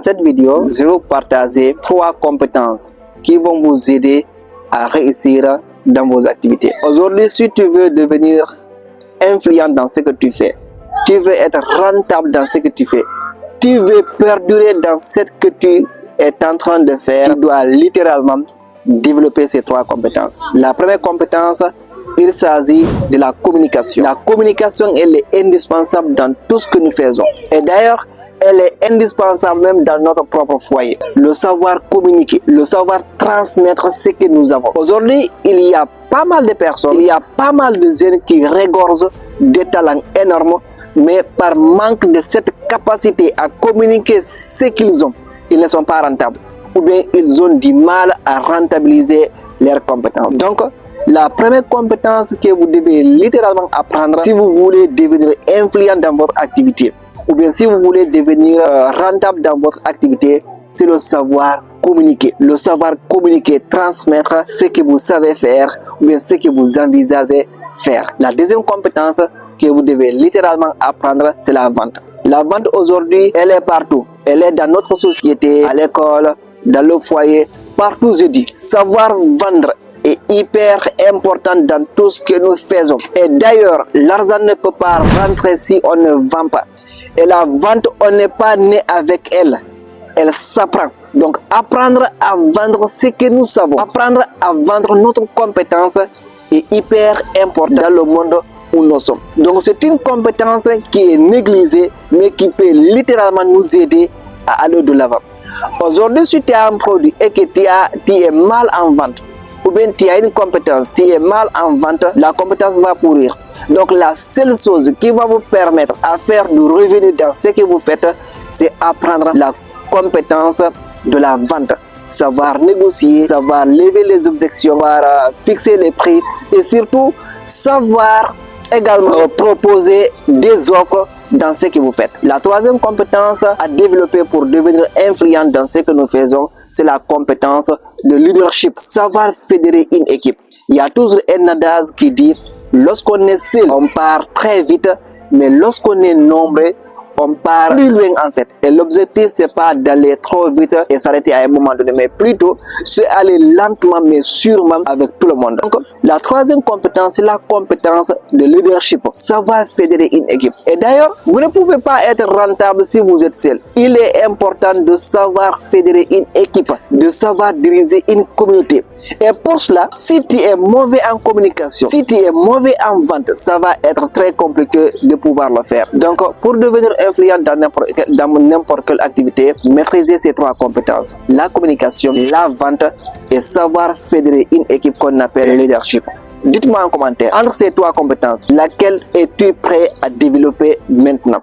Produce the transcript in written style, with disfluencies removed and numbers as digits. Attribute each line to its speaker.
Speaker 1: cette vidéo, je vais vous partager 3 compétences qui vont vous aider à réussir dans vos activités. Aujourd'hui, si tu veux devenir influent dans ce que tu fais, tu veux être rentable dans ce que tu fais, tu veux perdurer dans ce que tu es en train de faire, tu dois littéralement développer ces 3 compétences. La première compétence, il s'agit de la communication. La communication, elle est indispensable dans tout ce que nous faisons. Et d'ailleurs, elle est indispensable même dans notre propre foyer. Le savoir communiquer, le savoir transmettre ce que nous avons. Aujourd'hui, il y a pas mal de personnes, il y a pas mal de jeunes qui regorgent des talents énormes, mais par manque de cette capacité à communiquer ce qu'ils ont, ils ne sont pas rentables. Ou bien ils ont du mal à rentabiliser leurs compétences. Donc, la première compétence que vous devez littéralement apprendre si vous voulez devenir influent dans votre activité, ou bien si vous voulez devenir rentable dans votre activité, c'est le savoir communiquer. Le savoir communiquer, transmettre ce que vous savez faire, ou bien ce que vous envisagez faire. La deuxième compétence que vous devez littéralement apprendre, c'est la vente. La vente aujourd'hui, elle est partout. Elle est dans notre société, à l'école, dans le foyer, partout je dis. Savoir vendre est hyper important dans tout ce que nous faisons. Et d'ailleurs, l'argent ne peut pas rentrer si on ne vend pas. Et la vente, on n'est pas né avec elle. Elle s'apprend. Donc, apprendre à vendre ce que nous savons, apprendre à vendre notre compétence est hyper important dans le monde où nous sommes. Donc, c'est une compétence qui est négligée, mais qui peut littéralement nous aider à aller de l'avant. Aujourd'hui, si tu as un produit et que tu es mal en vente, ou bien tu as une compétence, tu es mal en vente, la compétence va pourrir. Donc la seule chose qui va vous permettre à faire du revenu dans ce que vous faites, c'est apprendre la compétence de la vente. Savoir négocier, savoir lever les objections, savoir fixer les prix et surtout savoir également proposer des offres dans ce que vous faites. La troisième compétence à développer pour devenir influent dans ce que nous faisons, c'est la compétence de leadership, savoir fédérer une équipe. Il y a toujours un adage qui dit, lorsqu'on est seul, on part très vite, mais lorsqu'on est nombreux, on part plus loin en fait. Et l'objectif, c'est pas d'aller trop vite et s'arrêter à un moment donné, mais plutôt c'est aller lentement mais sûrement avec tout le monde. Donc, la troisième compétence, c'est la compétence de leadership, savoir fédérer une équipe. Et d'ailleurs, vous ne pouvez pas être rentable si vous êtes seul. Il est important de savoir fédérer une équipe, de savoir diriger une communauté. Et pour cela, si tu es mauvais en communication, si tu es mauvais en vente, ça va être très compliqué de pouvoir le faire. Donc, pour devenir influent dans n'importe quelle activité, maîtriser ces 3 compétences: la communication, la vente et savoir fédérer une équipe qu'on appelle le leadership. Dites-moi en commentaire, entre ces 3 compétences, laquelle es-tu prêt à développer maintenant?